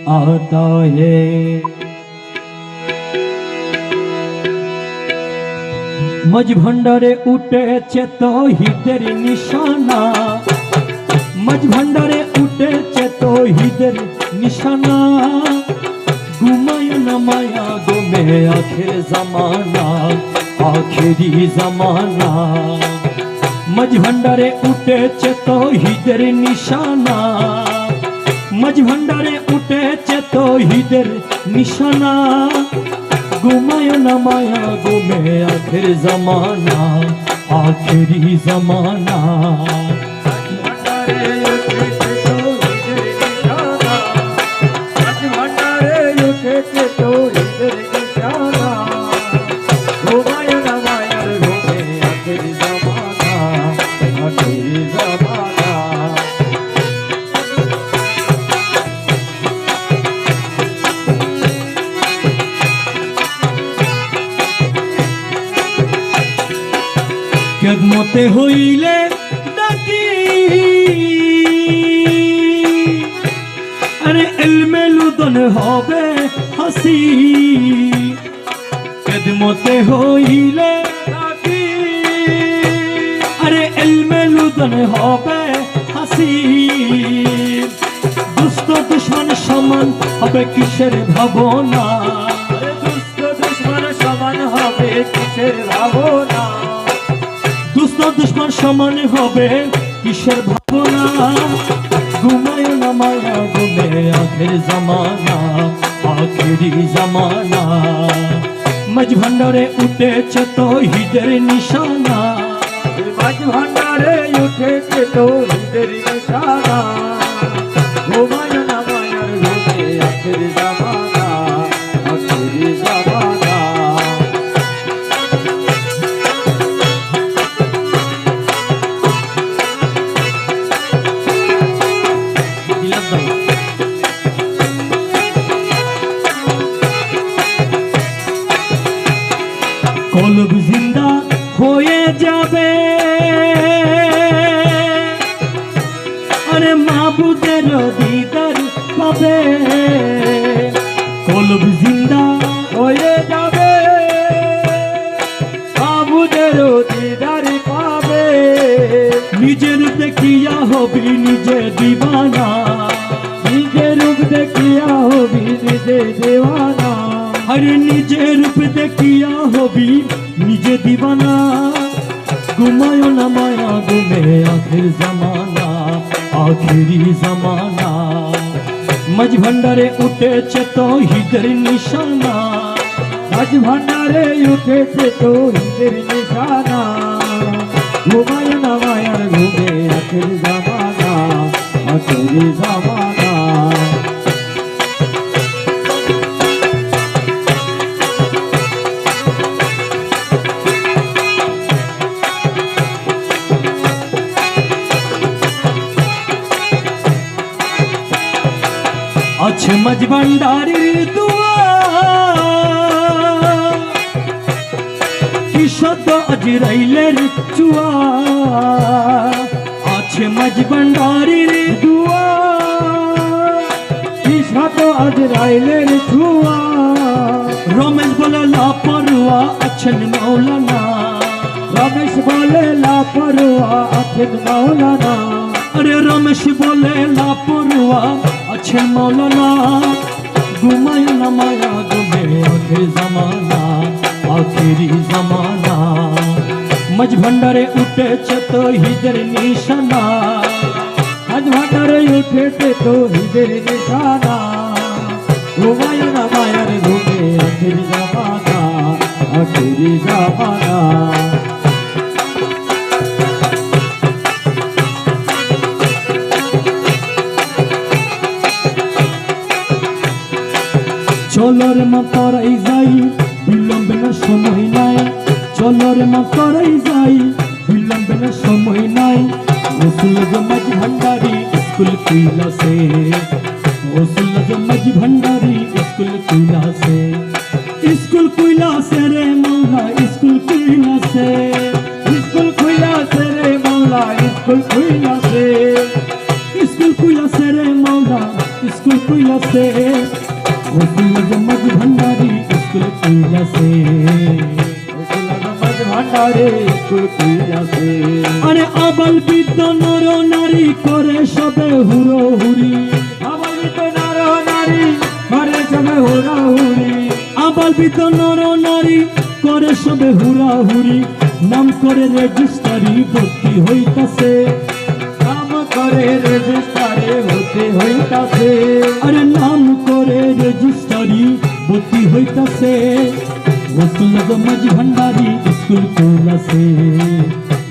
आता है। मज भंडारे उठेছে তৌহিদের নিশানা, मज भंडारे उठेছে তৌহিদের निशाना। घुमाय न माया गो में आखिर जमाना, आखिरी जमाना। मज भंडारे उठेছে তৌহিদের निशाना, मज भंडारे उठेছে তৌহিদের निशाना। घुमाय न माया गो में आखिर जमाना, आखिरी जमाना। কেদমতে হইলে ডাকি, আরে ইলমে লুদন হবে হাসি। কেদমতে হইলে ডাকি, আরে ইলমে লুদন হবে হাসি। দুষ্ট দুশ্মন সমান হবে কিসের ভাবনা, দুষ্ট দুশ্মন সমান হবে কিসের ভাবনা। দুষ্ট দুশ্মন সমান হবে কিসের ভাবনা। ঘুমায় না মায়া ঘুমে আখের জমানা, আখেরি জমানা। মজ ভণ্ডারে উঠেছে তৌহিদের নিশানা, মজ ভণ্ডারে উঠেছে তৌহিদের নিশানা। ঘুমায় না মায়ার ঘুমে আখের জমানা, আখেরি জমানা। কলব জিন্দা হয়ে যাবে, আরে মাবুদের দিদার পাবে। কলব জিন্দা হয়ে যাবে, মাবুদের দিদার পাবে। নিজের রূপ দেখিয়া হবি নিজে দিবানা, নিজের রূপ দেখিয়া হবি নিজে দেওয়ানা। আরে নিজের রূপ দেখিয়া হবি নিজে দিবানা। ঘুমায় না মায়া ঘুমে আখির জমানা, আখিরি জমানা। মজ ভণ্ডারে উঠেছে তৌহিদের নিশানা, মজ ভণ্ডারে উঠেছে তৌহিদের নিশানা। ঘুমায় না মায়ার ঘুমে আখির জমানা, আখিরি জমানা। আছে মজ ভান্ডারির দুয়া, কি সদ্য আজরাইলের চুয়া। আছে মজ ভান্ডারির দুয়া, কি সদ্য আজরাইলের চুয়া। রমেশ বলে লাপরোয়া আছেন মৌলানা, রমেশ বলে লাপরোয়া আছেন মৌলানা। আরে রমেশ বলে লাপরোয়া আছেন মৌলানা। ঘুমায় না মায়া ঘুমে আখির জমানা, আখিরি জমানা। মজ ভণ্ডারে উঠেছে তৌহিদের নিশানা, মজ ভণ্ডারে উঠেছে তৌহিদের নিশানা। ঘুমায় না মায়ার ঘুমে আখির জমানা, আখিরি জমানা। চলো রে মা করাই যাই, বিলম্বে না সময় নাই। চলো রে মা করাই যাই, বিলম্বে না সময় নাই। রসুল মজ ভান্ডারি স্কুল খুইলা সে, রসুল মজ ভান্ডারি স্কুল খুইলা সে। স্কুল খুইলা সে রে মৌলা, স্কুল খুইলা সে। স্কুল খুইলা সে রে মৌলা, স্কুল খুইলা সে। স্কুল খুইলা সে রে মৌলা, স্কুল কইলাছে গৌসুল আজম মাঝ ভান্ডারি স্কুল কইলাছে আরে আবাল বৃদ্ধ নর নারী করে সবে হুড়ো হুড়ি আবাল বৃদ্ধ নর নারী করে সবে হুড়ো হুড়ি আবাল বৃদ্ধ নর নারী করে সবে হুড়া হুড়ি নাম করে রেজিস্টারি ভর্তি হইতাছে নাম করে রেজিস্টারে হতে হইতাছে আরে নাম করে রেজিস্টারি ভর্তি হইতাছে গৌসুল আজম মাঝ ভান্ডারি স্কুল কইলাছে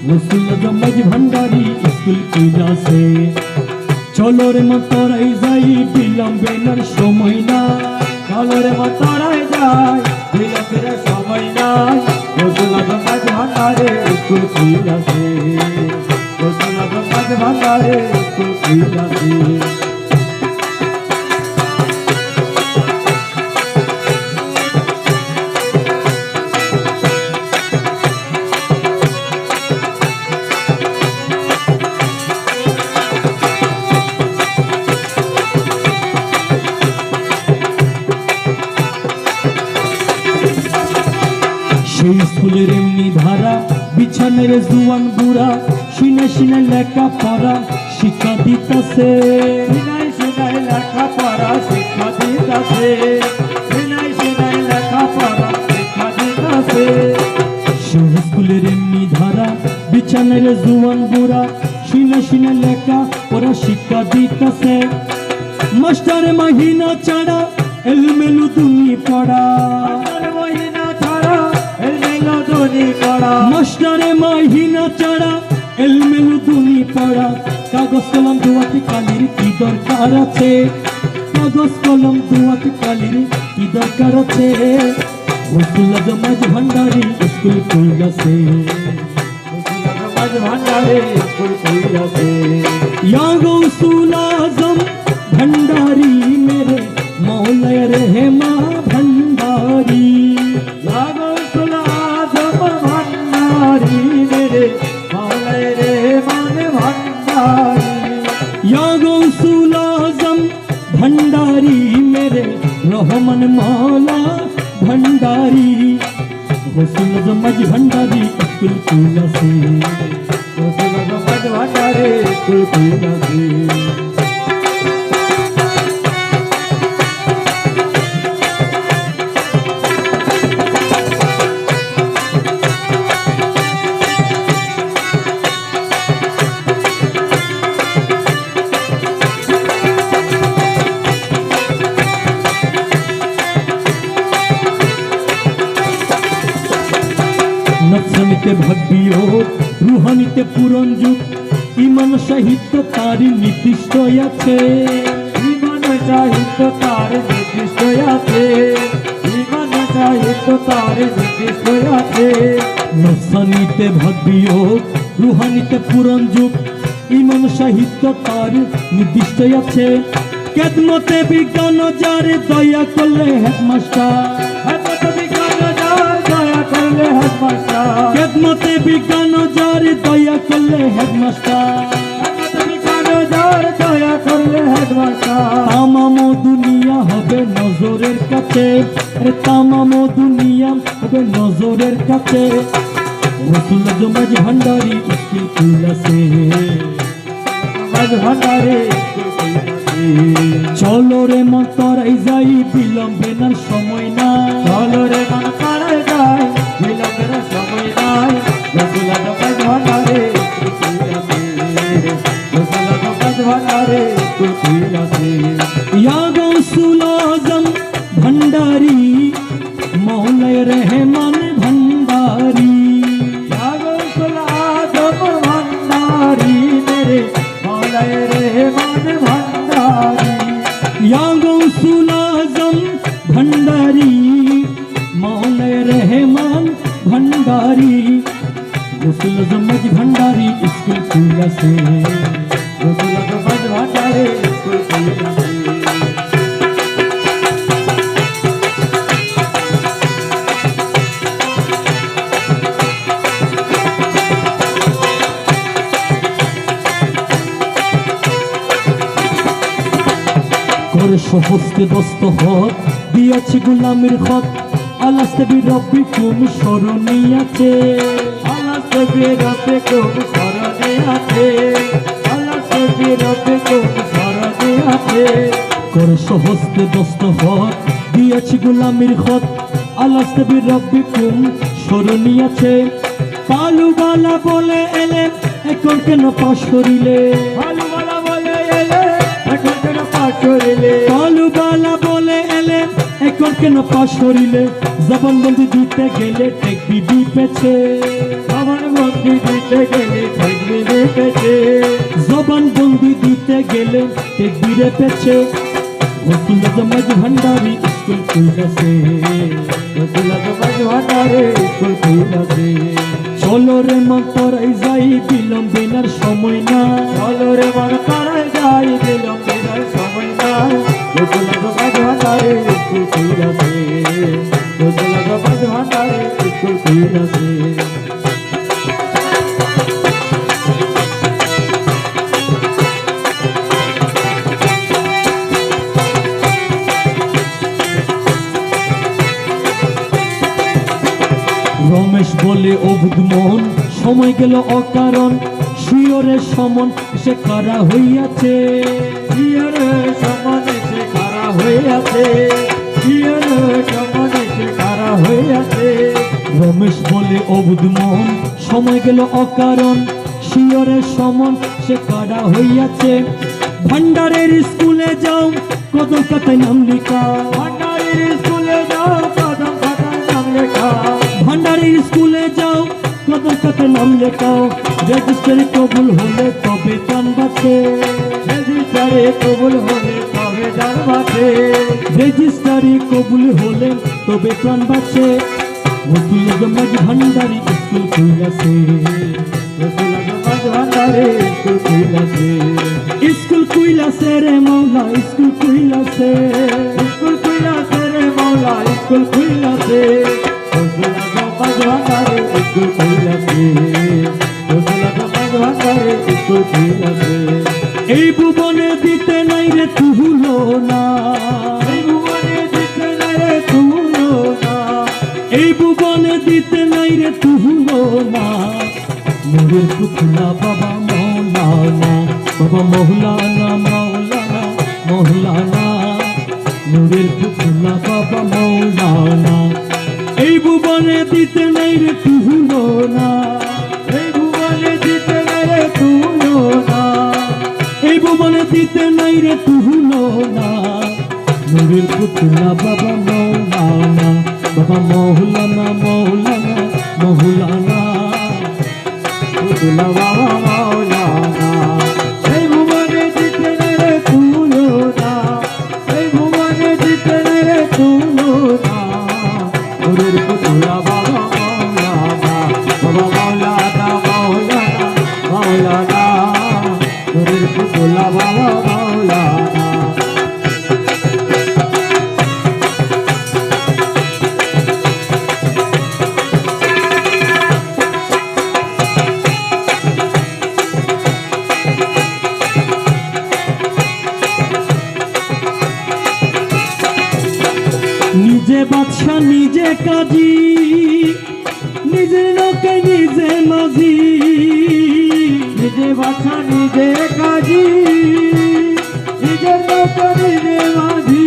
গৌসুল আজম মাঝ ভান্ডারি স্কুল কইলাছে চলো রে মা তোরাই যাই বিলম্বে নার সময় না চলরে মতরাই যায় বিলম্বের সময় নাই গৌসুল আজম মাঝ ভান্ডারে স্কুল কইলাছে গৌসুল আজম মাঝ ভান্ডারে স্কুল কইলাছে সেই স্কুলের এমনি ধারা বিছানের জুয়ান বুড়া শুনে শুনে লেখা পড়া শিক্ষা দিতেছে সিনাই সিনাই লেখা পড়া শিক্ষা দিতাছে সিনাই সিনাই লেখা পড়া শিক্ষা দিতাছে সেই স্কুলের এমনি ধারা বিছানের জুয়ান বুড়া শুনে শুনে লেখা পড়া শিক্ষা দিতেছে মাস্টার মাহিনা ছাড়া এলমেলু তুমি পড়া মহিনা ছাড়া এলো ধনী করা মাস্টারে মাহিনা ছাড়া এলমেলু তুমি পড়া কাগজ কলম দুয়াতে কালির কি দরকার আছে কাগজ কলম দুয়াতে কালির কি দরকার আছে গৌসুল আজম মাঝ ভান্ডারি স্কুল কইলাছে মাঝ ভান্ডারে স্কুল কইলাছে या गौसुल आजम भंडारी मेरे मौला रहमा भंडारी গৌসুল আজম ভান্ডারি মেরে মাওলায় রে মানে ভান্ডারি या गौसुल आजम भंडारी मेरे रहमान मौला भंडारी गौसुल आजम मज भंडारी स्कूल कइलासे গৌসুল আজম মাঝ ভান্ডারে স্কুল কইলাছে নফসানিতে ভাগ্যিও রুহানিতে পুরন যুগ ইমান সাহিত্য তার নির্দিষ্ট আছে ইমান সাহিত্য তার নির্দিষ্ট আছে ইমান সাহিত্য তার নির্দিষ্ট আছে নফসানিতে ভাগ্যিও রুহানিতে পুরন যুগ ইমান সাহিত্য তার নির্দিষ্ট আছে কেদমতে বিজ্ঞান যারে দয়া করলে হেডমাস্টার খেদমতে বিজ্ঞান যারে দয়া করলে হেডমাস্টার তামাম দুনিয়া হবে নজরের কাছে তামাম দুনিয়া হবে নজরের কাছে গৌসুল আজম মাঝ ভান্ডারি স্কুল কইলাছে মাঝ ভান্ডারে চলো রে মন তোরাই যাই বিলম্বে নার সময় না চলো রে মন তারাই যায় বিলম্বের সময় নাই গৌসুল আজম মাঝ ভান্ডারে গৌসুল আজম মাঝ ভান্ডারে কইলাছে या गौसुल आजम भंडारी मौला रहमान भंडारी গৌসুল আজম ভান্ডারি মেরে মাওলায় রহমান ভান্ডারি या गौसुल आजम भंडारी मौला रहमान भंडारी गौसुल आजम मज भंडारी स्कूल कइलासे গৌসুল আজম মাঝ ভান্ডারে সহস্তে দস্তখত দিয়েছি গোলামের খত আলাস্তে বিরব্বিকুম স্মরণী আছে আলাস্তে বিরব্বিকুম স্মরণী আছে আলাস্তে বিরব্বিকুম স্মরণী আছে করে সহস্তে দস্তখত দিয়েছি গোলামের খত আলাস্তে বিরব্বিকুম স্মরণী আছে কালুবালা বলে এলে এখন কেন পাশ করিলে কালুবালা বলে এলে এখন কেন পাশ করিলে কালুবালা বলে এলে এখন কেন পাশ করিলে জবানবন্দি দিতে গেলে টেকবি পেছে জবানবন্দি দিতে গেলে ঠেকবি পেছে জবানবন্দি দিতে গেলে টেকবিরে পেছে রসুল জমাজ ভান্ডারি স্কুল খুলেছে রসুল জমাজ ভান্ডারি স্কুল খুলেছে চলো রে মা তোরাই যাই বিলম্বেনার সময় না চলো রে মন তারাই যাই বিলম্বের সময় না রসুল জমাজ ভান্ডারি স্কুল খুলেছে রসুল জমাজ ভান্ডারি স্কুল খুলেছে রমেশ বলে অবুধ মোহন সময় গেল অকারণ শিয়রে সমন সে কারা হইয়াছে শিয়রে সমনে সে কারা হইয়াছে শিয়রে সমনে সে কারা হইয়াছে রমেশ বলে অবুধ মোহন সময় গেল অকারণ শিয়রে সমন সে কারা হইয়াছে ভান্ডারের স্কুলে যাও কদম কাতায় নাম লিখা ভান্ডারের স্কুলে যাও কদম কাতায় নাম লেখা ভান্ডারের স্কুলে যাও কদম কাতায় নাম লেখাও রেজিস্টারে কবুল হলে তবে প্রাণ বাঁচে রেজিস্টারে কবুল হলে তবে জান বাঁচে রেজিস্টারে কবুল হলে তবে প্রাণ বাঁচে রসুল জমাজ ভান্ডারি স্কুল খুলেছে রসুল জমাজ ভান্ডারি স্কুল খুলেছে স্কুল খুলেছে রে মৌলা স্কুল খুলেছে স্কুল খুলেছে রে মৌলা স্কুল খুলেছে রসুল জমাজ ভান্ডারি স্কুল খুলেছে রসুল জমাজ ভান্ডারি স্কুল খুলেছে এই ভুবনে দিতে নাই রে তুহুলো না এই ভুবনে দিতে নাই রে তুলো না এই ভুবনে দিতে নাই রে তুহুলো না নূরের পুতলা বাবা মৌলানা বাবা মৌলানা মৌলানা মৌলানা নূরের পুতলা বাবা মৌলানা এই ভুবনে দিতে নাই রে তুহুলো না এই ভুবনে দিতে নাই রে তুলো না এই ভুবনে দিতে নাই রে তুহুলো না নূরের পুতলা বাবা মৌলানা বাবা মৌলানা মৌলানা মৌলানা পুতলা বাবা মৌলানা এই ভুবনে দিতে নাই রে তুলো না এই ভুবনে দিতে নাই রে তুলো না ওরের পুতলা বাবা মৌলানা বাবা মৌলানা মৌলানা মৌলানা ওরের পুতলা বাবা মৌলানা নিজে বাদশা নিজে কাজী নিজের লোকে নিজে মাঝি নিজে বাছা নিজে কাজী নিজের লোক নিজে মাঝি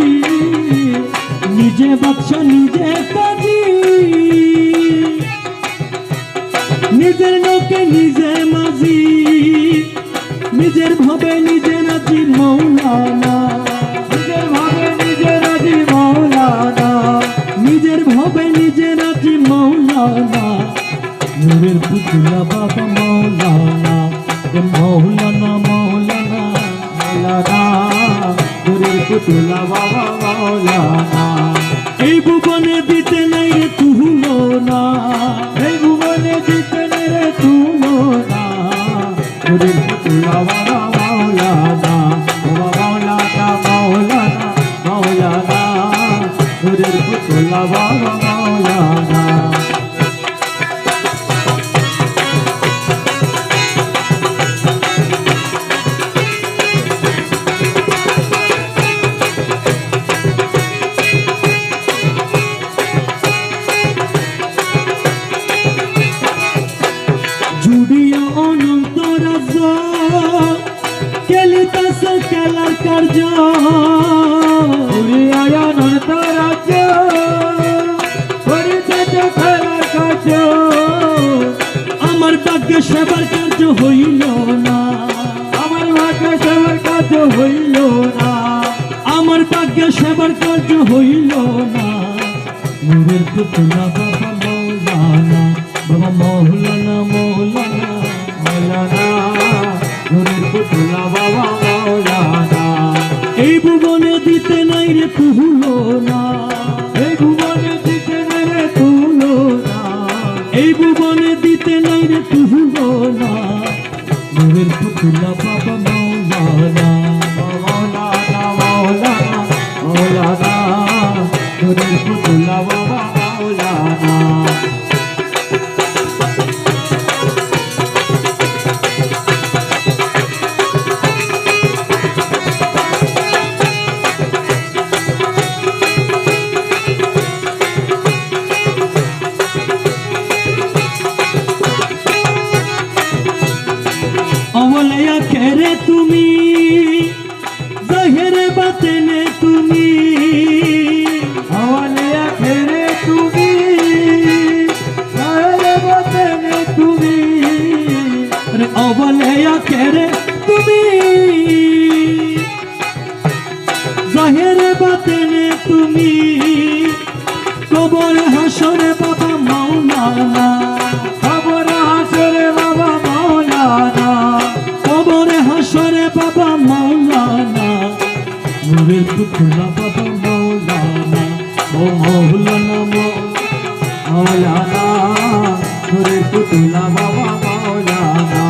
নিজে বাদশা নিজে কাজী নিজের লোকে নিজে মাঝি নিজের ভাবে নিজে নাচি মৌলানা নিজের ভাবে নিজে রাজি মৌলানা নিজের ভাবে নিজে নাচি মৌলানা নূরের পুতলা বাবা মৌলানা এ মৌলানা মৌলানা মৌলানা নূরের পুতলা বাবা মৌলানা এই ভুবনে দিতে নাই রে তুহুলো না এই ভুবনে দিতে নাই রে তুলো না নূরের পুতলা বাবা মৌলানা বাবা মৌলানা মৌলানা মৌলানা নূরের পুতলা বাবা মৌলানা আমার ভাগ্যে সেবার কার্য হইল না নূরের পুতুলা বাবা মৌলানা বাবা মৌলানা মৌলানা মৌলানা নূরের পুতুলা বাবা মৌলানা এই ভুবনে দিতে নাই রে তুলো না এই ভুবনে দিতে নাই রে তুলো না এই ভুবনে দিতে নাই রে তুলো না নূরের পুতুলা বাবা মৌলানা মৌলানা মৌলানা মৌলানা নূরের পুতুলা বাবা মৌলানা अवलया खेरे तुमी जहेरे बातेने तुमी अवलिया खेरे तुमी सारे बतने तुमी अरे अवलया खेरे तुमी जहेरे बातेने तुमी कबर हाशरे बाबा मौलाना खबर हासरे बाबा मौलाना कबर हाशरे बाबा मौलाना नूरेर पुतला बाबा मौलाना ओ मौलाना मौलाना नूरेर पुतला बाबा मौलाना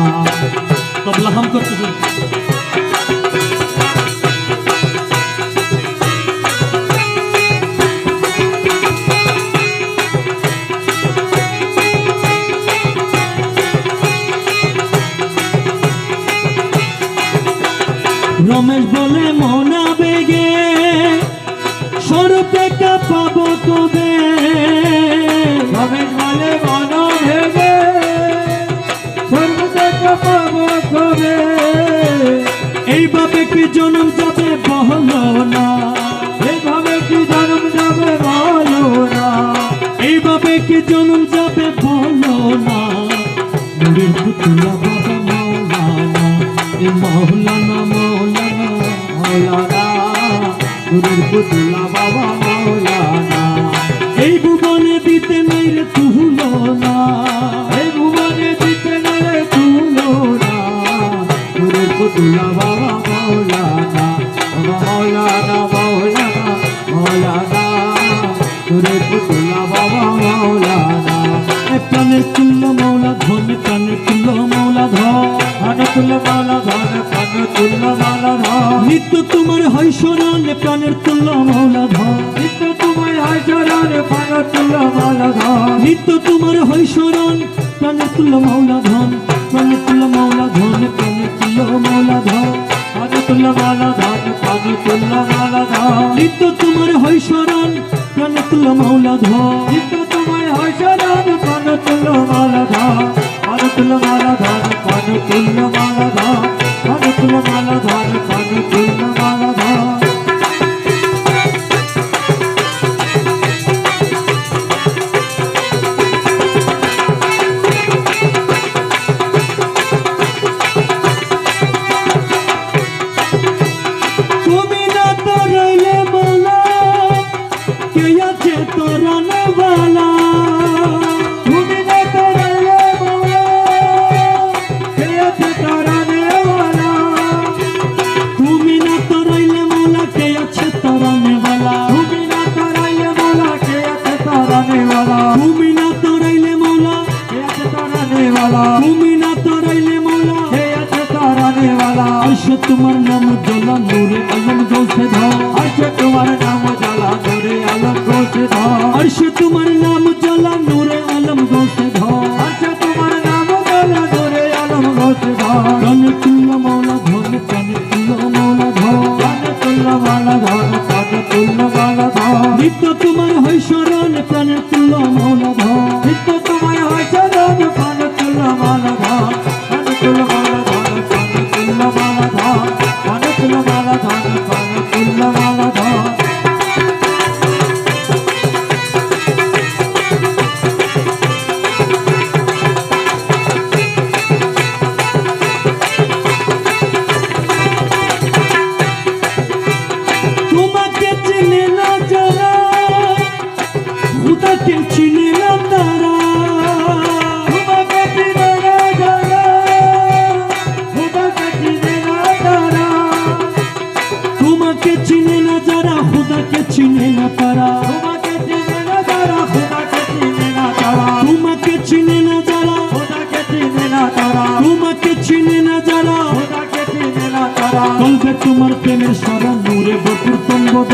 तबला हम करते थे रमेश बोले मोना बेगे स्वरूपे का पाबो कबे रमेश बोले मनो भेगे स्वर्ग पाबो कबे এইভাবে কি জন্ম যাবে বহলো না এইভাবে কি জন্ম যাবে বলো না এইভাবে কি জন্ম যাবে বলো না নূরের পুতুলা বাবা মৌলানা এ মৌলানা মৌলানা মৌলানা নূরের পুতুলা বাবা মৌলানা এই ভুবনে দিতে নাই রে তুলো না এই ভুবনে দিতে রে তুলো না নূরের পুতুলা বাবা মৌলানা বাবা মৌলানা মৌলানা মৌলানা নূরের পুতুলা বাবা মৌলানা এ প্রাণের তুল্য মৌলা ধন প্রাণের তুল্য মৌলা ধন অনুকূল মালা ধন অনুকূল মালা ধন নিত্য তোমার হয় শরণ প্রাণের তুল্য মৌলা ধন নিত্য তোমায় হয় চরণ অনুকূল মালা ধন নিত্য তোমার হয় শরণ প্রাণের তুল্য মৌলা ধন প্রাণের তুল্য মৌলা ধন প্রাণের তুল্য মৌলা ধন অনুকূল মালা ধন অনুকূল মালা ধন নিত্য তোমার হয় শরণ প্রাণের তুল্য মৌলা ধন নিত্য তোমায় হয় চরণ অনুকূল মালা ধন অনুকূল মালা ধন অনুকূল মালা ধন অনুকূল মালা ধন অনুকূল মালা ধন তুমি না তো রইলে মৌলা কে আছে তোরা নেওয়ালা তুমি না করলে মৌলা কে আছে তারানে वाला তুমি না তো রইলে মৌলা কে আছে তোরা নেওয়ালা তুমি না করলে মৌলা কে আছে তারানে वाला তুমি না তো রইলে মৌলা কে আছে তারানে वाला তুমি না তো রইলে মৌলা কে আছে তারানে वाला আইসে তোমার নাম জলা নূরে আলম গৌসে ধর আচ্ছা তোমার নাম জ্বালা ধরে আলম গোসে ধর আইসে তোমার নাম জলা নূরে আলম গৌসে ধর আচ্ছা তোমার নাম জ্বালা ধরে আলম গোসে ধর প্রাণে তুল্য মৌলা ধন প্রাণে তুল্য মৌলা ধর কানে তুল্য মালা ধর কানে তুল্য মালা ধর নিত্য তোমার হয় শরণ প্রাণে তুল্য মৌলা ধর নিত্য তোমায় হয় চরণ কানে তুল্য মালা ধর কানে তুল্য মালা ধর কানে তুল্য মালা ধর কানে তুল্য মালা ধর কানে তুল্য মালা ধর তোমাকে তোমাকে চিনে না তারা, তোমাকে চিনে না যারা, খোদাকে চিনে না যারা, তোমাকে চিনে না যারা, খোদাকে চিনে না তারা, তোমাকে চিনে না যারা, খোদাকে চিনে না তারা। চলবে তোমার প্রেমের সারা নূরে ভরপুর তম্বদ,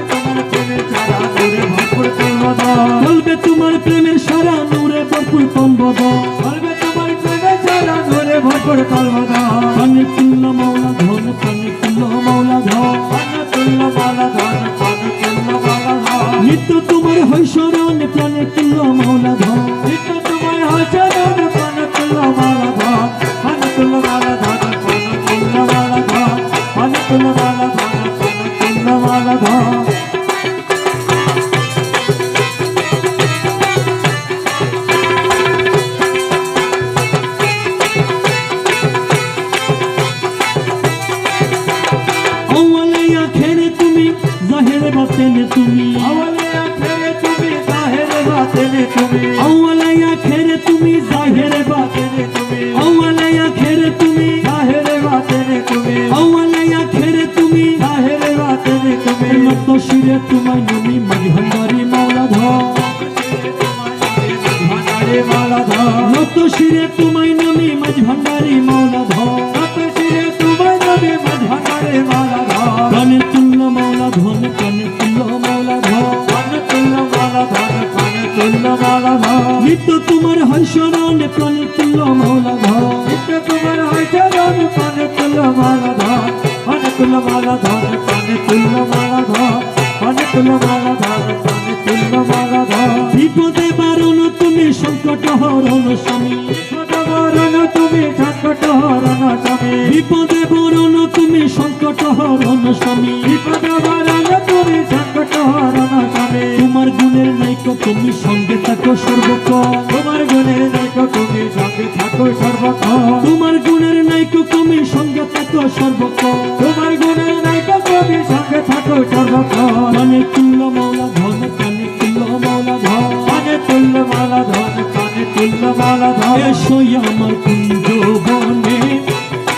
তোমার প্রেমে যারা নূরে ভরপুর তলবদ, চলবে তোমার প্রেমের সারা নূরে ভরপুর তম্বদ। চলবে তোমার প্রেমে যারা নূরে ভরপুর তলবদ। কানে তুল্য মাওলা ধন, কানে তুল্য মাওলা ধন, পান তুল্য মালা ধন, পান তুল্য মালা ধন। নিত্য তোমার হয় স্মরণ, প্রাণে তুল্য মাওলা ধন। নিত্য তোমার হয় চরণ, পান তুল্য মালা ধন, পান তুল্য মালা ধন, পান তুল্য মালা ধন, পান তুল্য মালা ধন, পান তুল্য মালা ধন। আওয়ালে আখেরে তুমি, জাহেরে বাতেনে তুমি, আওয়ালে আখেরে তুমি, জাহেরে বাতেনে তুমি, আওয়ালে আখেরে তুমি, জাহেরে বাতেনে, বাতেনে তুমি, আওয়ালে আখেরে তুমি, জাহেরে বাতেনে তুমি, আওয়ালে আখেরে তুমি, জাহেরে বাতেনে তুমি। নত শিরে তোমায় নমি মাঝ ভান্ডারি মাওলা ধন, ভান্ডারে মালা ধন, নত শিরে তোমায় নমি মাঝ ভান্ডারি মাওলা ধন। কত শিরে তোমায় নবী ভান্ডারে মালা ধন, কানে তুল্য মাওলা ধন, কানে তুল্য মাওলা ধন, পান তুল্য মালা ধন, পান তুল্য মালা ধন। নিত্য তোমার হয় স্মরণ, প্রাণে তুল্য মাওলা ধন। নিত্য তোমার হয় চরণ, পান তুল্য মালা ধন, পান তুল্য মালা ধন, পান তুল্য মালা ধন, পান তুল্য মালা ধন, পান তুল্য মালা ধন। বিপদে বারণ তুমি, সংকট হরণ স্বামী, বিপদ বরণ তুমি, সংকট হরণ স্বামী, বিপদে বরণ তুমি, সংকট হরণ স্বামী। বিপদ বরণ তুমি, সংকট হরণ স্বামী। তোমার গুণের নাইক তুমি, সঙ্গে থাকো সর্বক্ষণ, তোমার গুণের নাইক তুমি, সঙ্গে থাকো সর্বক্ষণ। তোমার গুণের নাইক তুমি, সঙ্গে থাকো সর্বক্ষণ। তোমার গুণের নাইক তুমি, সঙ্গে থাকো সর্বক্ষণ। কানে তুল্য মাওলা ধন, কানে তুল্য মাওলা ধন, পানে তুল্য মালা ধন, পানে তুল্য মালা ধন। এসো আমার কুঞ্জ বনে,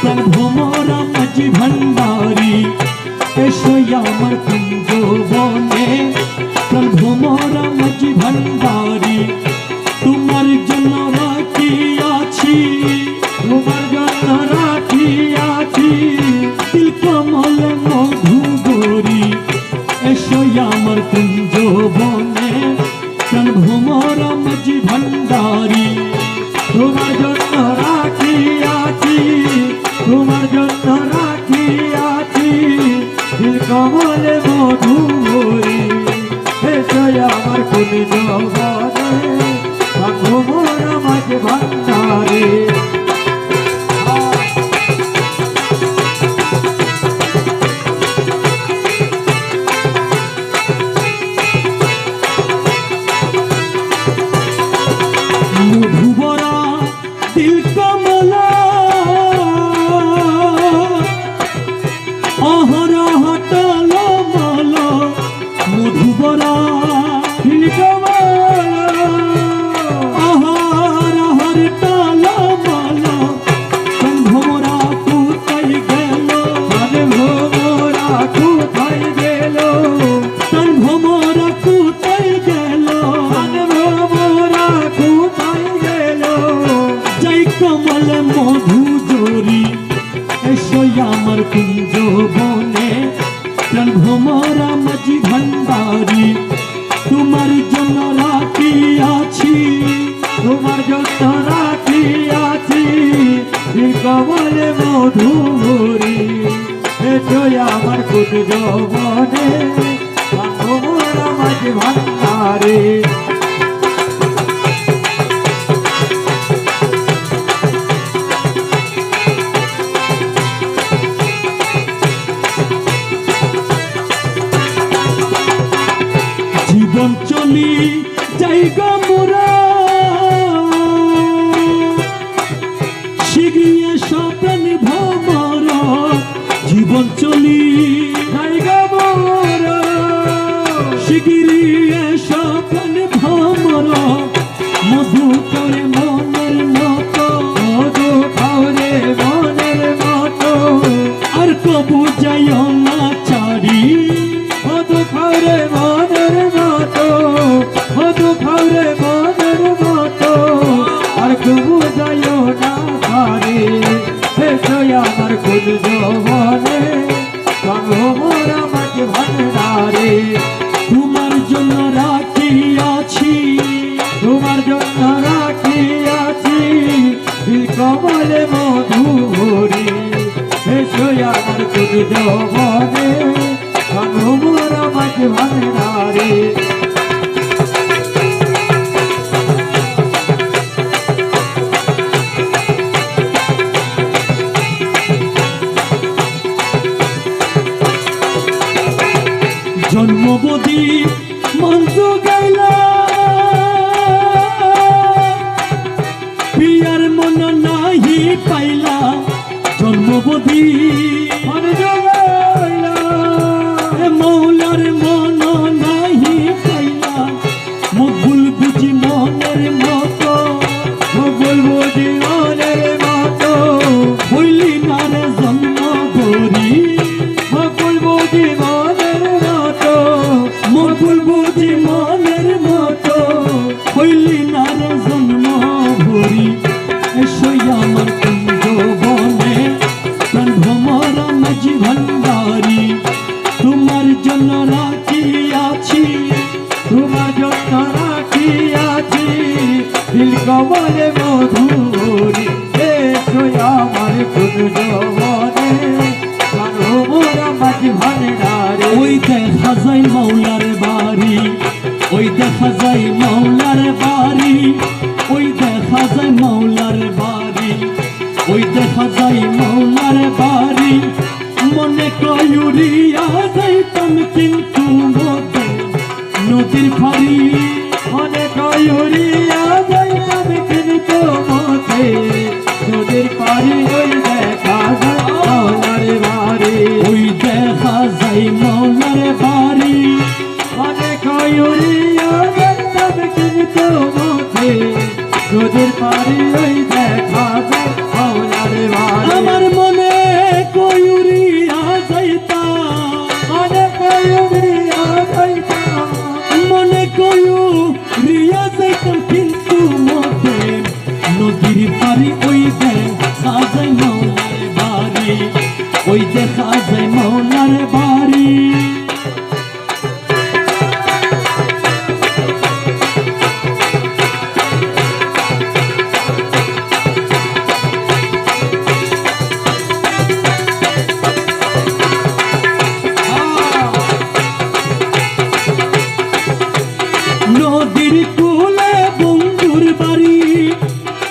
প্রাণ ভ্রমরা মাঝি ভান্ডারি। এসো আমার কুঞ্জ বনে, প্রাণ ভ্রমরা মাঝি ভান্ডারি। তোমার জন্য রাখিয়াছি, তোমার জন্য রাখিয়াছি, তিল কমলে মধু গরি। এসো আমার কুঞ্জ বনে, প্রাণ ভ্রমরা মাঝি ভান্ডারি। তোমার জন্য রাখিয়াছি, তোমার জন্য রাখিয়াছি, নীলকমলে মধু ভরি। এসো আমার কুঞ্জ বনে, ভ্রমর মাঝে ভান্ডারে। মধুবরা তিল কমলা, অহরহ টল মল। মধুবরা তিল কমলা, অহরহ টল মল। ভ্রমরা কোথায় গেল, মানে ভ্রমরা কোথায় গেল, ভ্রমরা কোথায় গেল। মানে ভ্রমরা কোথায় গেল। যাই কমলে মধু জরি। এসো আমার কুঞ্জ বনে, প্রাণ ভ্রমরা মাঝি ভান্ডারি। তোমার জন্য রাখিয়াছি, তোমার জন্য রাখিয়াছি, কমলে মধু ভরি। এসো আমার কুঞ্জ বনে, ভ্রমরা মাঝে ভান্ডারে। জীবন চলি যাই গো মোরা, শিগিয়ে স্বপ্ন ভ্রমরা। জীবন চলি যাই গো মোরা, শিগিয়ে স্বপ্ন ভ্রমরা। মধু করে মনের মতো, মধু খাওরে মনের মতো। আর কবু যাইও না চারি। মধু ভান্ডারে জন্মবদি মঞ্চ গাইলা পিয়ার মন নাহি পাইলা জন্মবদি মৌলার মন নাহি পাইলা মকবুল বুঝি মনের মতো মকবুল বুঝি মনের মতো হইলি না রে জন্ম গরি মকবুল বুঝি মনের মতো মকবুল বুঝি মনের মতো হইলি না রে জন্ম গরি এসই আমার কুঞ্জ বনে প্রাণ ভ্রমরা মাঝি ভান্ডারি তোমার জন্য রাখিয়াছি তোমার জন্য রাখিয়াছি দিল কমলে মধুরি এসো আমার কুঞ্জ বনে মোরা মাঝি ভান্ডারে ওই দেখা যায় মাওলার বাড়ি ওই দেখা যায় মাওলার বাড়ি ওই দেখা যায় মাওলার বাড়ি ওই দেখা যায় মাওলার বাড়ি মনে কয়ুরিয়া যাইতাম কিন্তু মতে নদীর ফাড়ি মনে কয়ুরিয়া যাইতাম কিন্তু মতে নদীর পাড়ি ওই দেখা যায় মাওলার বাড়ি ওই দেখা যায় মাওলার বাড়ি মনে কয়ুরিয়া যাইতাম কিন্তু মতে নদীর পাড়ি ওই দেখা যায় মাওলার বাড়ি আমার মনে কয়ুরিয়া যাইতাম মনে কয়ুরিয়া যাইতাম মনে কয়ুরিয়া যাইতাম কিন্তু মতে নদীর পাড়ি ওই দেখা যায় মাওলার বাড়ি ওই দেখা যায় মাওলার বাড়ি নদীর কূলে বন্ধুর বাড়ি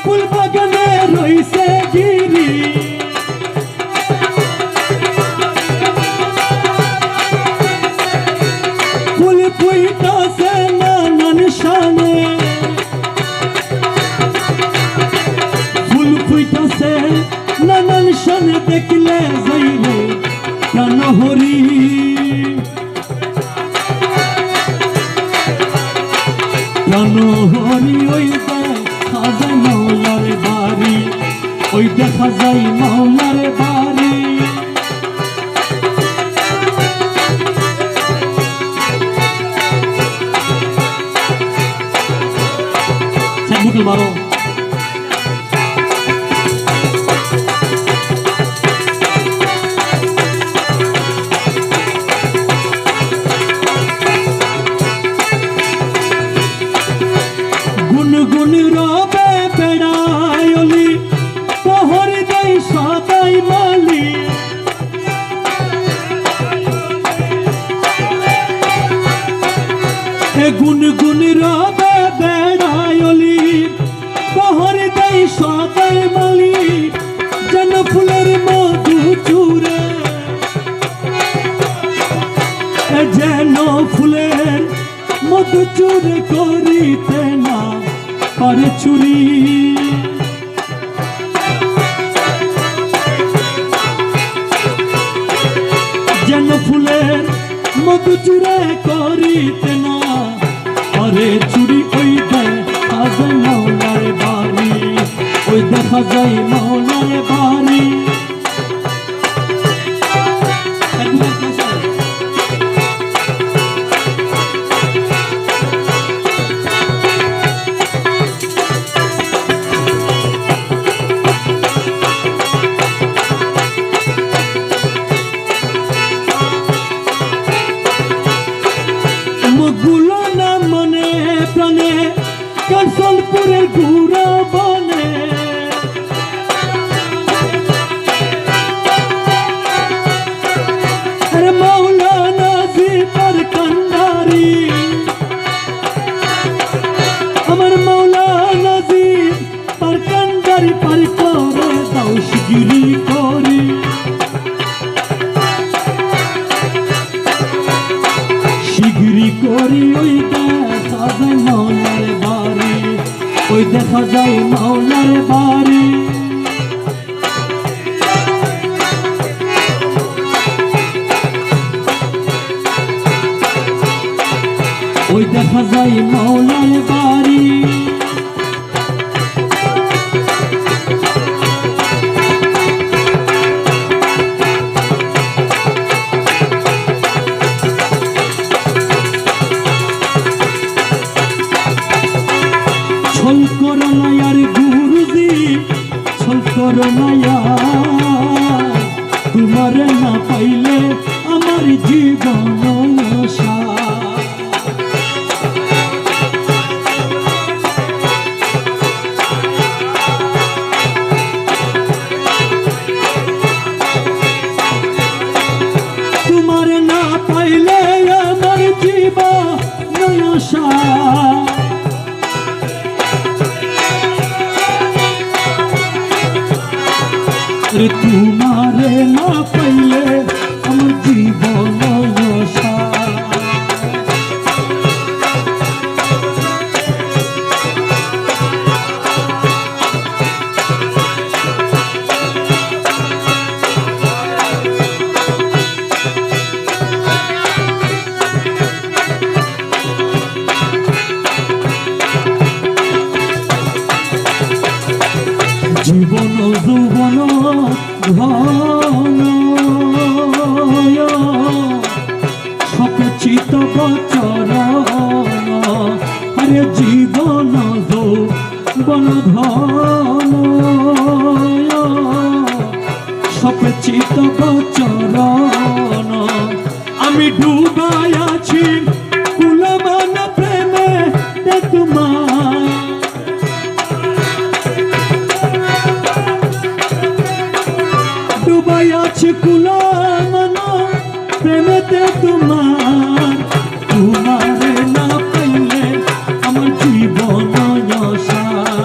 ফুল বাগানে রইছে গিরি ফুল ফুইতাছে নানান শানে ফুল ফুইতাছে নানান শানে দেখলে যাইলে প্রাণ হরি প্রাণহরি ওই দেখা যায় মাওলার বাড়ি ওই দেখা যায় মাওলার বাড়ি বুটল মারো গুনগুন রবে বেড়ায়লি পহর দেই সদাই মালি গুনগুন রবে বেড়ায়লি পহর দেই সদাই মালি যেন ফুলের মধু চুরে যেন ফুলের মধু চুরে করিতে না পারে চুরি যেন ফুলের মধু চুরে করিতে না পারে চুরি ওই দেখা যায় মাওলার বাড়ি ওই দেখা যায় মাওলার বাড়ি মুখগুলো না মনে প্রাণে কাঞ্চনপুরের ঘুরা বনে আরে মাওলানা জিপার কান্না গুলি করি ওই দেখা যায় মাওলার বাড়ি, ওই দেখা যায় মাওলার বাড়ি। ওই দেখা যায় মাওলার বাড়ি। ছল করো না আর গুরুজি, ছল করো না আর, তোমার না পাইলে আমার জীবন সার। তোমার না পাইলে আমার জীবন সার। তোমারে না পাইলে আমার জীবন সার। জীবন যৌবন ঘন সচিত বচরণ, আরে জীবন যৌবন ঘন সচিত বচরণ। আমি ডুবাই আছি কুলমান প্রেমে তোমার, ডুবাই আছি কুলমান প্রেমেতে তোমার। তোমারে না পাইলে আমার জীবন সার।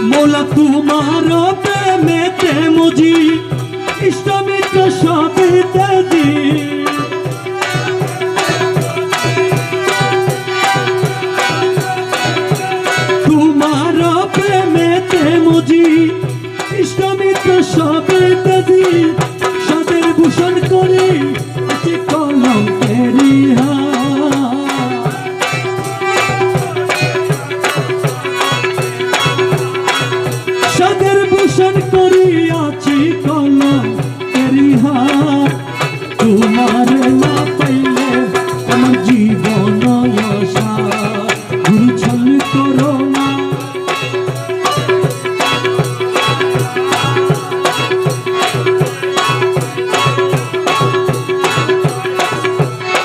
মৌলা তোমার প্রেমেতে মজি, ইষ্ট মিত্র সবই তেজি। তোমার প্রেমেতে মজি, ইষ্ট মিত্র সবই তেজি। সাদের ভূষণ করি আছি কলঙ্কেরি হার। সাদের ভূষণ করি আছি কলঙ্কেরি হার। তোমার না পাইলে আমার জীবন সার। গুরু ছল করো না,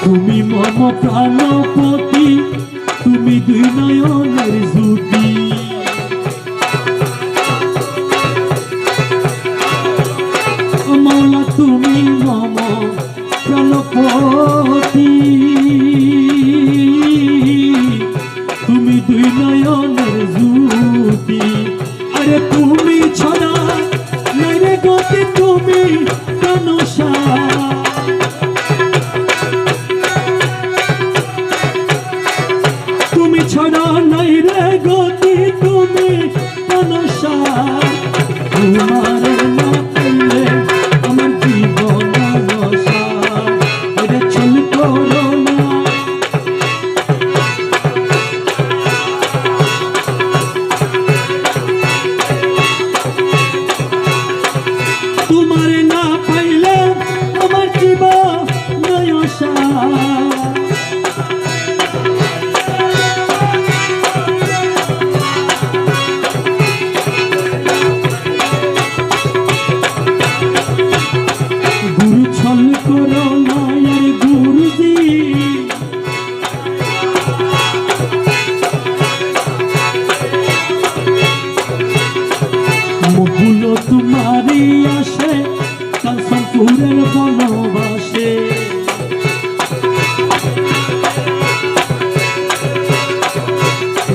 তুমি মম প্রাণপতি, তুমি দুই নয়নের জ্যোতি। মাওলা তুমি মম প্রাণপতি, তুমি দুই নয়নের জ্যোতি। আরে তুমি ছড়া নাই রে গতি, তুমি প্রাণ সার। তুমি ছড়া নাই রে গতি, তুমি প্রাণ সার। তোমার না পাইলে আমার জীবন সার। এটা ছল করো না, তোমার না পাইলে আমার জীবন সার।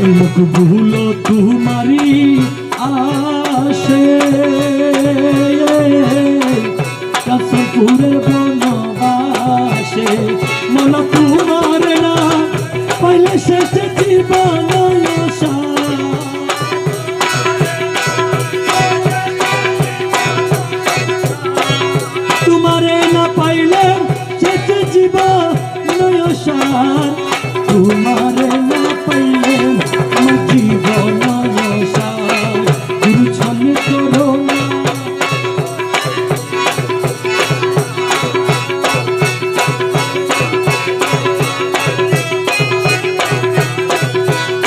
মকবুল তোমারি আসে কাশপুরের বনবাসে মলা তোমার না পাইলে শেষ জীবন আশা তোমারে না পাইলে শেষ জীবন আশা তোমারে না পাইলে আমার জীবন আশা গুরু ছলে করো না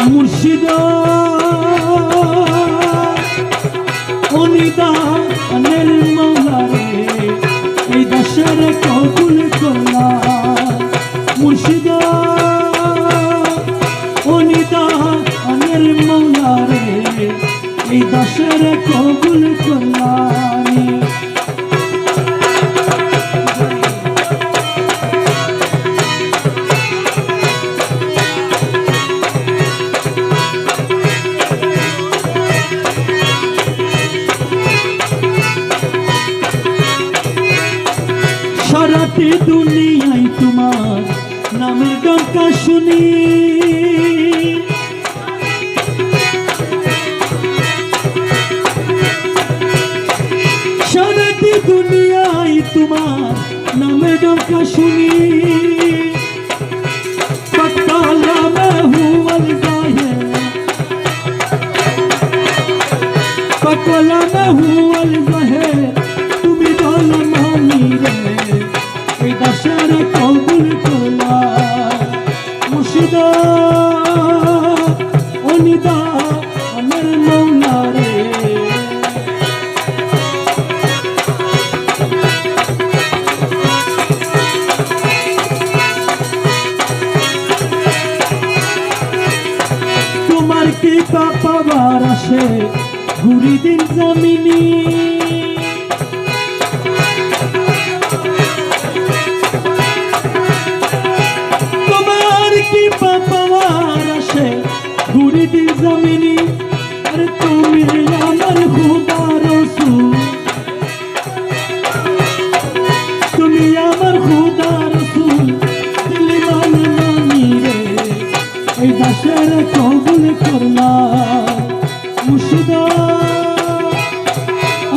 মুর্শিদা অনিদানের মৌলারে এই দাসের কবুল করলা মুর্শিদা অনিদানের মৌলারে এই দাসের কবুল করলা সারাটি দুনিয়ায় তোমার নামের ডঙ্কা শুনি সারাটি দুনিয়ায় তোমার নামের ডঙ্কা শুনি পটকালা মেহুয়াল গায়ে পটকালা মেহুয়াল গায়ে তুমি বল মানি রে এই দাসের কবুল করলা মুর্শিদা অনিদানের মৌলা রে তোমার কি পাপাবার আসে ঘুরি দিন জমিনি পাপার আসে ঘুরি দিন জমিনি আর তুমি আমার খুদা রসূল তুমি আমার খুদা রসূল দিল মানে মানি রে এই দাসের কবুল করলা মুর্শিদা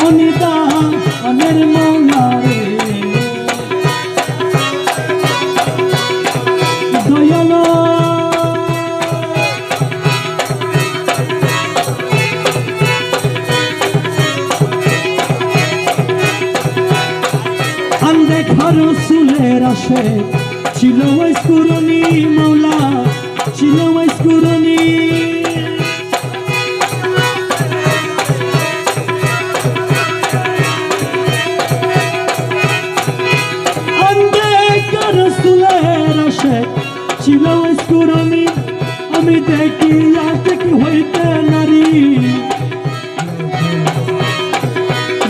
অনিদানের মৌলা রে দয়ালা রসুলের আসে ছিল ওয়াইসকুরনি মৌলা ছিল ওয়াইসকুরনি রসুলের আসে ছিল ওয়াইসকুরনি আমি দেখি আশিক হইতে নারী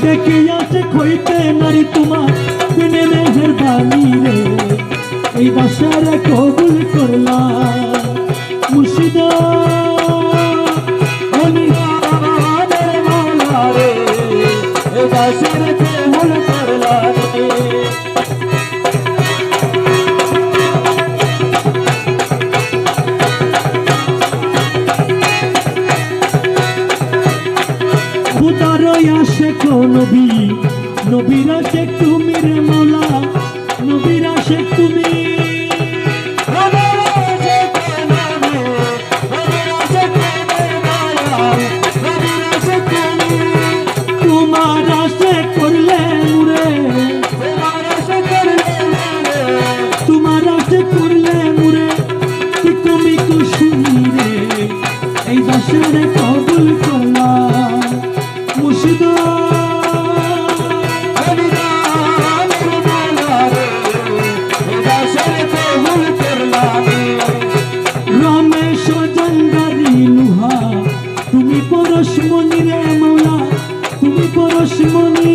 দেখি আশিক হইতে নারী তোমার বিনে মেহেরবানি রে এই দাসের কবুল করলা মুর্শিদা অনিদানের মৌলা রে এই দাসের কবুল করলা রে খুদারই আশিক নবী নবীর আশিক তুমি রে মৌলা নবীর আশিক তুমি তোমার আশিক করলে মুরে তোমার আশিক করলে মুরে তুমি তো শুনি রে এই দাসের কবুল করলা মুর্শিদা রমেশ জঙ্গারি লুহা তুমি পরশমণি রে মৌলা তুমি পরশমণি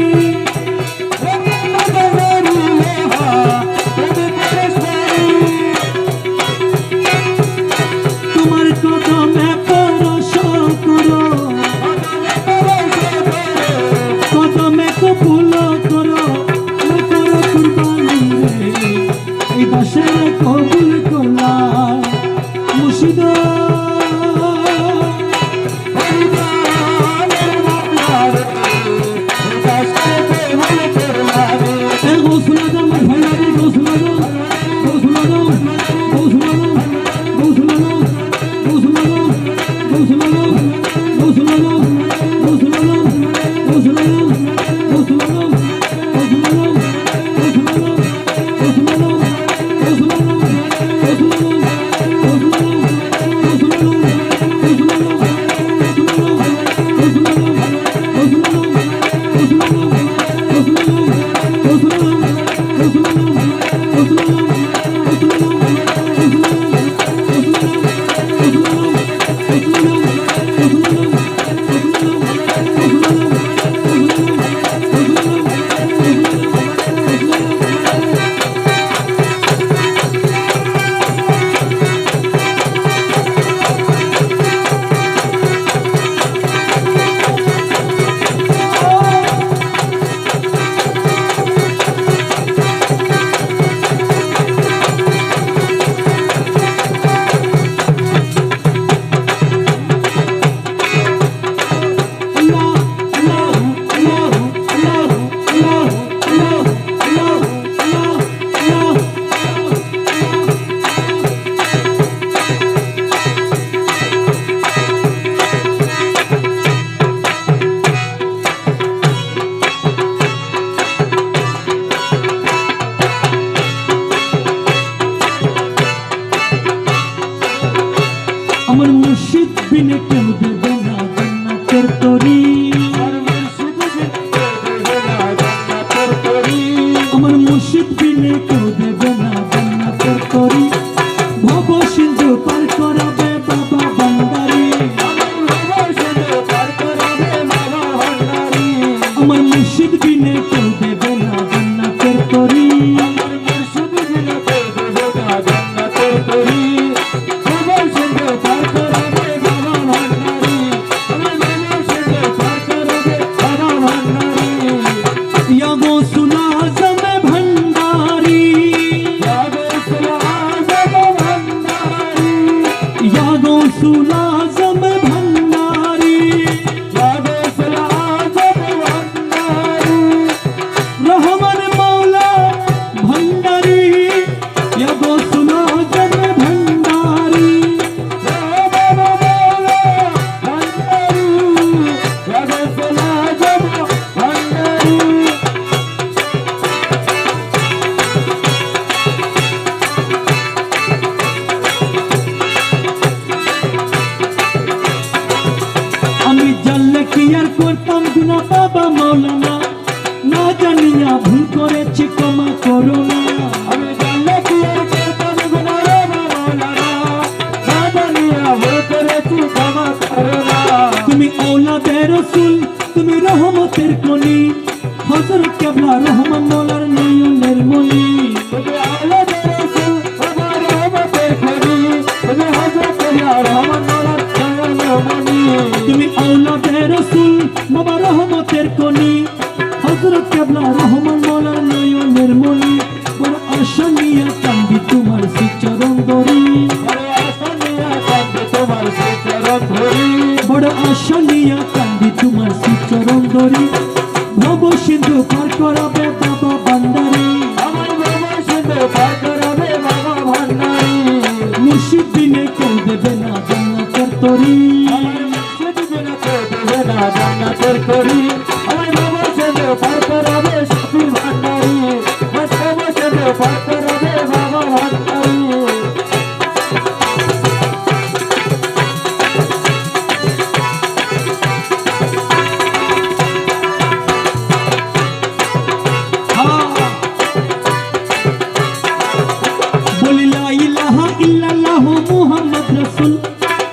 তোমার কদমে আমার মুর্শিদ বিনে কেউ দেবে না জান্নাতের তরি। আমার মুর্শিদ বিনে কেউ দেবে না জান্নাতের তরি। ভব সিন্ধু পার করাবে বাবা ভান্ডারি। আমার মুর্শিদ বিনে কেউ দেবে না জান্নাতের তরি। सुलाजम भंडारी रहमान मौला भंडारी या गो सुलाजम भंडारी। আমি জানলে কি আর করতাম গুনাহ বাবা মৌলানা, না জানিয়া ভুল করেছি ক্ষমা করো না। আমি জানলে কি আর করতাম গুনাহ বাবা মৌলানা, না জানিয়া ভুল করেছি ক্ষমা করো না। তুমি औलादे रसूल, তুমি রহমতের কনি, হযরত কেবলা রহমান মৌলার নয়নের মনি। তুমি औलादे रसूल, বাবা রহমতের খনি, তুমি হযরত কেবলা রহমান মৌলার নয়নের মনি। তুমি औलादे रसूल, বাবা রহমতের কনি, হযরত কেবলা রহমান মৌলার নয়নের মনি। বড় আশা নিয়ে কান্দি তোমার শ্রীচরণ ধরি। বড় আশা নিয়ে কান্দি তোমার শ্রীচরণ ধরি। বড় আশা নিয়ে কান্দি তোমার শ্রীচরণ ধরি। ভব সিন্ধু পার করাবে বাবা ভান্ডারি। আমার বাবা সিন্ধু পার করাবে বাবা ভান্ডারি। মুর্শিদ বিনে কেউ দেবে না জান্নাতের তরি। আমার মুর্শিদ বিনে কেউ দেবে না জান্নাতের তরি। আমার বাবা সিন্ধু পার করাবে শফির ভান্ডারি। আমার বাবা সিন্ধু পার করাবে বাবা ভান্ডারি। বলি লা ইলাহা ইল্লাল্লাহ মুহাম্মদ রাসূল,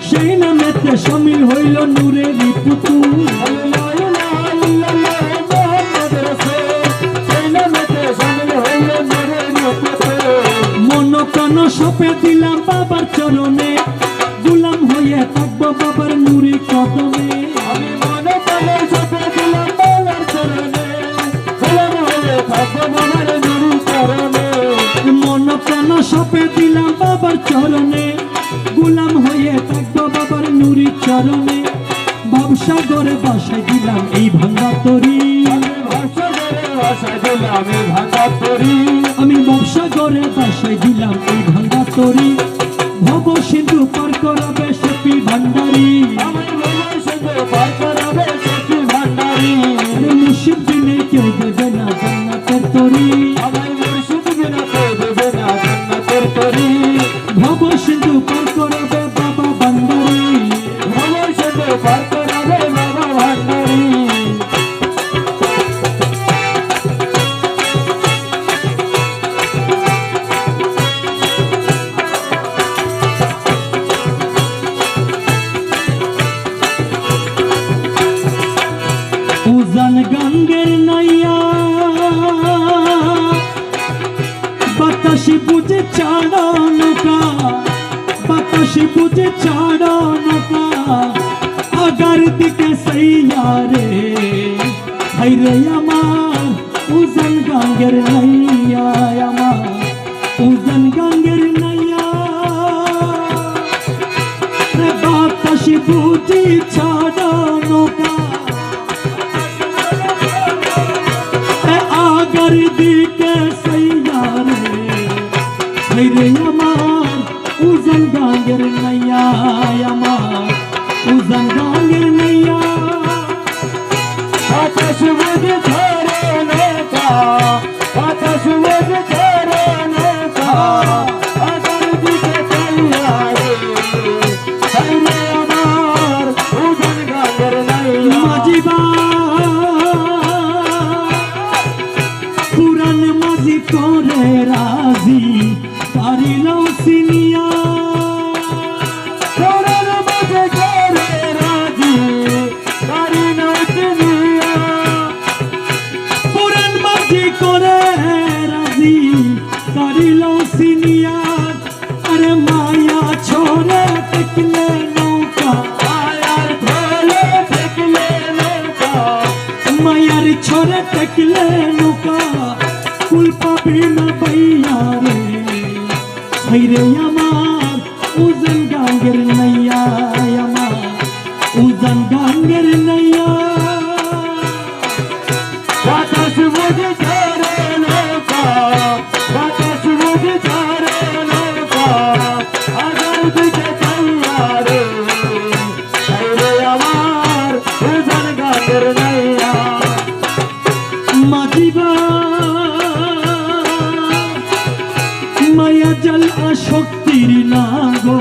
সেই নামেতে শামিল হইল নূরেরই পুতুল। লা ইলাহা ইল্লাল্লাহ মুহাম্মদ রাসূল, সেই নামেতে শামিল হইল নূরেরই পুতুল। মন প্রাণ সপে দিলাম বাবার চরণে, গোলাম হয়ে থাকবো বাবার নূরি কদমে। আমি মনে প্রাণে সপে দিলাম বাবার চরণে, গোলাম হয়ে থাকবো বাবার নূরি চরণে। মন প্রাণ সপে দিলাম বাবার চরণে, গোলাম হয়ে থাকবো বাবার নূরি চরণে। ভাবসাগরে বাসায় দিলাম এই ভাঙা তরি। আমি ভাষাগরে ভাষায় দিলাম এই ভাঙা তরি। আমি ভাবসাগরে বাসায় দিলাম এই ভাঙা তরি। ভব সিন্ধু পার করাবে শফি ভান্ডারি। আমার বাবা সিন্ধু পার করাবে শফি ভান্ডারি। মুর্শিদ বিনে কেউ দেবে না জান্নাতের তরি। আমার মুর্শিদ বিনা কেউ দেবে না জান্নাতের তরি। ভব সিন্ধু পার করাবে বাবা ভান্ডারি। আমার সিন্ধু পার করাবে বাবা ভান্ডারি। বাতাসে বুঝে ছাড়া নৌকা, বাতাসে বুঝে ছাড়া নৌকা, আগার দিকে সৈয়ারে হাইরে আমার উজান গাঙ্গের নাইয়া, আমার উজান গাঙ্গের নাইয়া রে বাতাসে বুঝে ছাড়া নৌকা, আগার দিকে সৈয়ারে হাইরে আমার উজান গাঙ্গের নাইয়া, আমার উজান গাঙ্গের নাইয়া বাতাস বুঝে ঝরে নৌকা, বাতাস বুঝে ঝরে নৌকা, আগার দিকে তৈয়ারে হাইরে আমার উজান গাঙ্গের নাইয়া। মাঝিবা পুরান মাঝি করে রাজি পারিলাম সিনিয়া, পুরান মাঝি করে রাজি পারিলাম সিনিয়া, পুরান মাঝি করে রাজি পারিলাম সিনিয়া, আরে মায়া ছোড়ে দেখলে নৌকা, মায়ার ঝোলে দেখলে নৌকা, মায়ার ছোড়ে দেখলে নৌকা, কুল পাবি না বাইয়া রে হাইরে আমার উজান গাঙ্গের নাইয়া, আমার উজান গাঙ্গের নাইয়া বাতাস বুঝে ঝরে নৌকা, বাতাস বুঝে ঝরে নৌকা, আগার দিকে তৈয়ারে হাইরে আমার উজান গাঙ্গের নাইয়া। মাঝিবা মায়া জল আসক্তির নাগো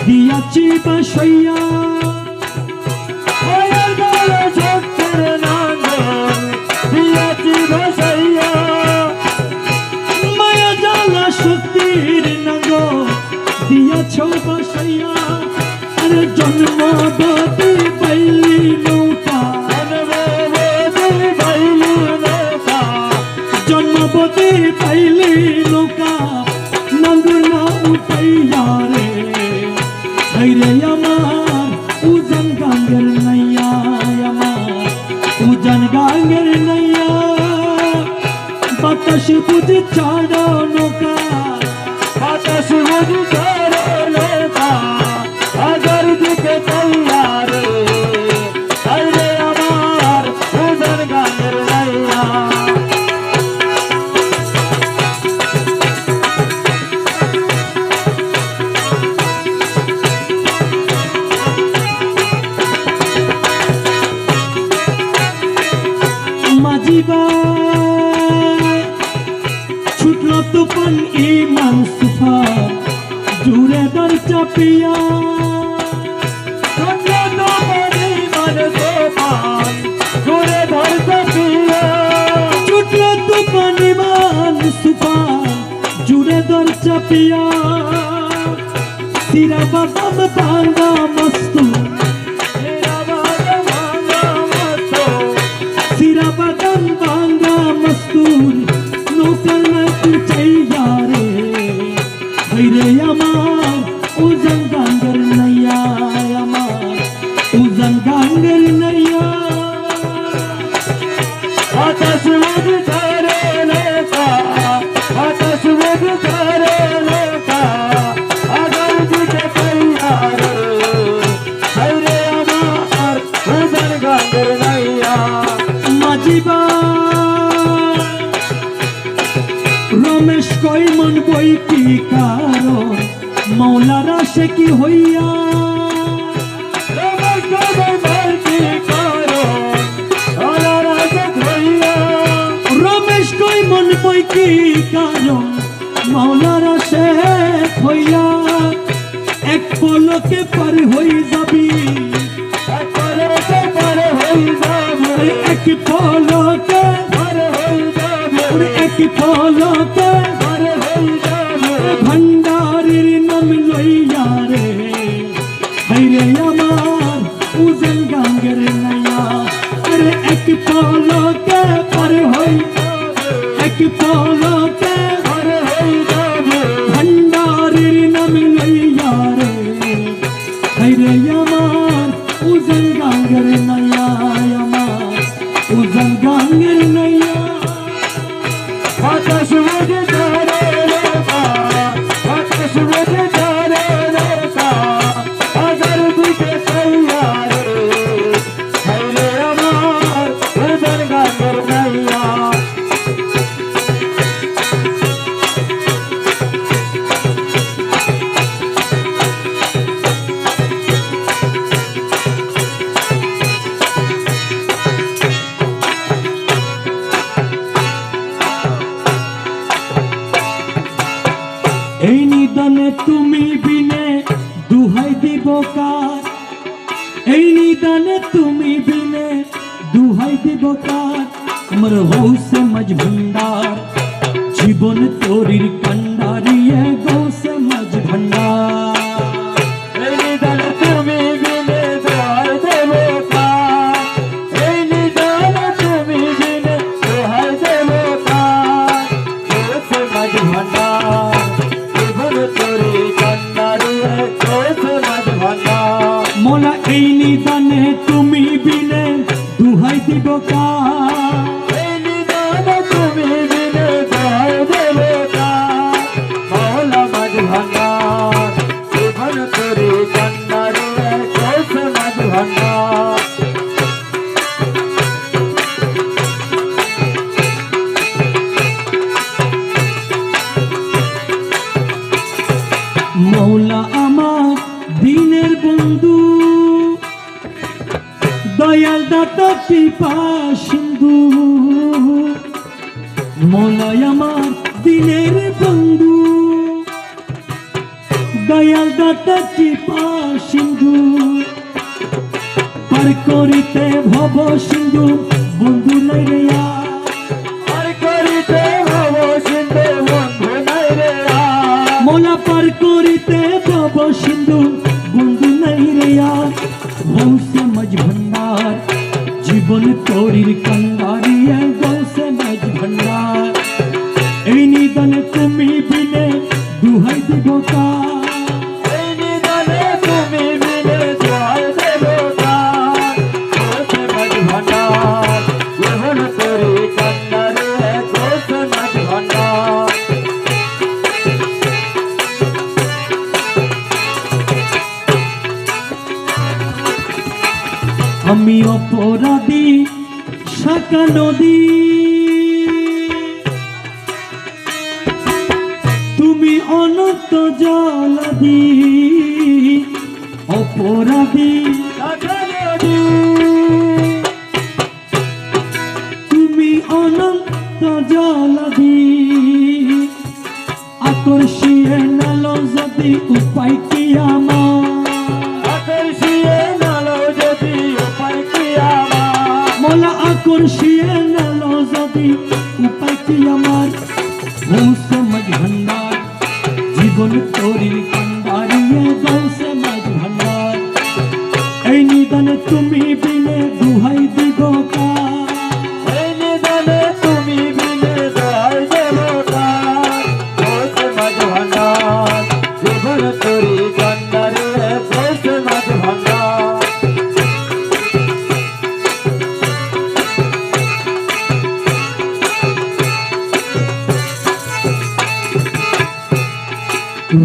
দিয়াছি বাসইয়া, মায়ার গলে শক্তির নাঙ্গল দিয়াছি ভাসাইয়া, মায়া জল শক্তির নাগো দিয়াছ বাসইয়া, আরে জন্ম গতি পাইলি নৌকা, জন্মবতী পাইলি নৌকা, জন্মপতি পাইলি নৌকা, নাঙ্গুর না উঠাইয়া রে হাইরে আমার উজান গাঙ্গের নাইয়া, আমার উজান গাঙ্গের নাইয়া বাতাস বুঝে ছাড়া নৌকা, বাতাস বুঝে ঝরে নৌকা, আগার দিকে তৈয়ারে হাইরে আমার উজান গাঙ্গের নাইয়া। মাঝিবা ছুটলো তুফান ইমান সুফা জুড়ে দর চাপিয়া, ছুটলো তুফান ইমান সুফা জুড়ে দর চাপিয়া, সিরা বাদাম ভাঙ্গা মস্তু, সিরা বাদাম ভাঙ্গা মস্তুর নৌকার না চাইয়া রে হাইরে আমার উজান গাঙ্গের নাইয়া, আমার উজান গাঙ্গের নাইয়া বাতাস বুঝে ঝরে নৌকা, বাতাস বুঝে ঝরে নৌকা, আগার দিকে তৈয়ারে হাইরে আমার উজান গাঙ্গের নাইয়া। মাঝিবা রমেশ কই মন বই কি কারণ মৌলারা সে কি হইয়া, রমেশ কই মন কি কারণ মৌলারা সে কি হইয়া, রমেশ কই মন বই কি কারণ মৌলারা সে হইয়া, এক পলকে পার হই যাবি, একবারে পার হই যাবে, এক পলকে পার হই যাবে, এক পলকে পার হই যাবে, ভণ্ডারের নাম লইয়া রে হাইরে আমার উজান গাঙ্গের নাইয়া, আরে এক পলকে পার হই, এক পলকে পার হই যাবে। তুমি বিনে দুহাই দিব কার, এই নিদানে তুমি বিনে দুহাই দিব কার, আমার গৌসে মাঝ ভান্ডার জীবন তোরির কান্ডারিয়ে গৌসে মাঝ ভান্ডার। এই নিদানে তুমি বিনে দোহাই দেব কার, এই নিদানে তুমি বিনে দোহাই দেব কার, গৌসে মাঝ ভান্ডার জীবন তোরির কান্ডারিয়ে গৌসে মাঝ ভান্ডার। মোলা এই নিদানে তুমি বিনে দুহাই দিব কার, এই নিদানে তুমি বিনে দোহাই দেব কার, মৌলা মাঝ ভান্ডার জীবন তোরির কান্ডারিয়ে গৌসে মাঝ ভান্ডার। মৌলা আমার দিনের বন্ধু, দয়াল দাতা কৃপা সিন্ধু, মৌলা আমার দিনের বন্ধু, দয়াল দাতা কৃপা সিন্ধু, পার করিতে ভব সিন্ধু বন্ধু নাই রে আর। আর করিতে ভব সিন্ধু বন্ধু নাই রে আর, মোলা পার করিতে ভব সিন্ধু বন্ধু নাই রে আর, গৌসে মাঝ ভান্ডার জীবন তোরির কান্ডারিয়ে গৌসে মাঝ ভান্ডার। এই নিদানে তুমি বিনে দুহাই দিব কার, এই নিদানে তুমি বিনে দোহাই দেব কার, গৌসে মাঝ ভান্ডার জীবন তোরির কান্ডারিয়ে গৌসে মাঝ ভান্ডার। আমি অপরাধী শাখা নদী, তুমি অনন্ত জলাদি, অপরাধী তুমি অনন্ত জলাদি, আকর্ষিয়ে নালো যদি উপায় কি আমার, আকর্ষিয়ে নালো যদি উপায় কি আমার, মোলা আকর্ষিয়ে নালো যদি উপায় কি আমার, গৌসে মাঝ ভান্ডার জীবন তোরির কান্ডারিয়ে গৌসে মাঝ ভান্ডার। এই নিদানে তুমি বিনে দুহাই দিব কার, এই নিদানে তুমি বিনে দোহাই দেব কার, গৌসে মাঝ ভান্ডার জীবন তোরির কান্ডারিয়ে গৌসে মাঝ ভান্ডার।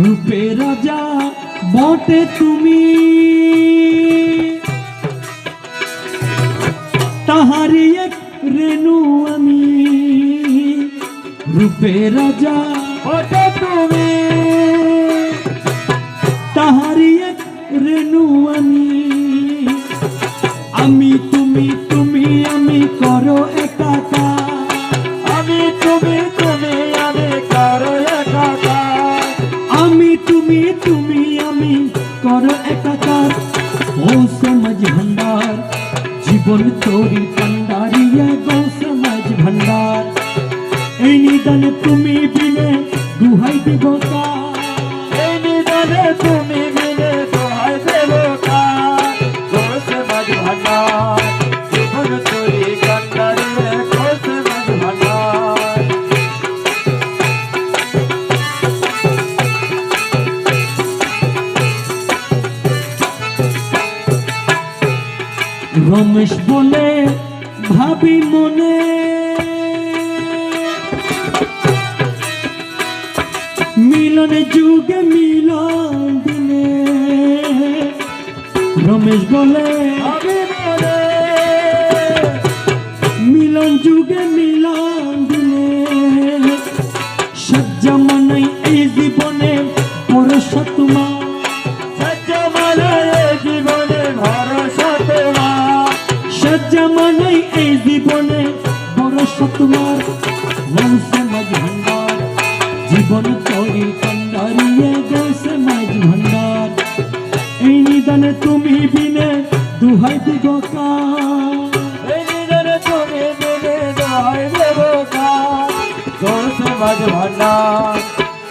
রূপে রাজা বটে তুমি, তাহারি এক রেণু আমি, রূপে রাজা ওটা তুমি তাহারি এক রেণু আমি, আমি তুমি তুমি আমি করো একাকার, আমি তুমি তুমি আমি কারো একাকার, আমি তুমি তুমি আমি করো একাকার, গৌসে মাঝ ভান্ডার জীবন তোরির কান্ডারিয়ে গৌসে মাঝ ভান্ডার। এই নিদানে তুমি বিনে দুহাই দিব কার, এই নিদানে তুমি বিনে দোহাই দেব কার, গৌসে মাঝ ভান্ডার জীবন তোরির কান্ডারিয়ে গৌসে মাঝ ভান্ডার। রমেশ বলে ভাবি মনে, মিলনে যুগে মিলন দিনে, রমেশ বলে আমি মনে মিলন যুগে মিলন দিনে, সজ্জা মানাই এই জীবনে ভরসা তোমার, সজ্জা মানায় জীবনে ভরসা তোমার, সজ্জা মানাই এই জীবনে ভরসা তোমার, গৌসে মাঝ ভান্ডার জীবন তোরির কান্ডারিয়ে গৌসে দুহাই দিগকার এই নিজের তুমি দিলে দোহাই দেবো কার গোস মাঝ ভান্ডার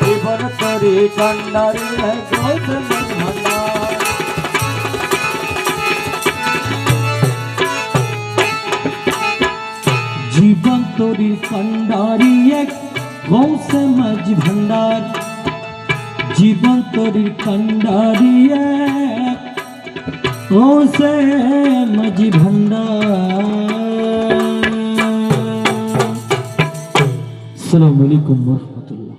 জীবন তরি কান্ডারি গোস মাঝ ভান্ডার জীবন তরি কান্ডারি এক গৌসে মাঝ ভান্ডার জীবন তরি কান্ডারি এক গৌসে মাঝ ভান্ডার। আসসালামু আলাইকুম ওয়া রাহমাতুল্লাহ।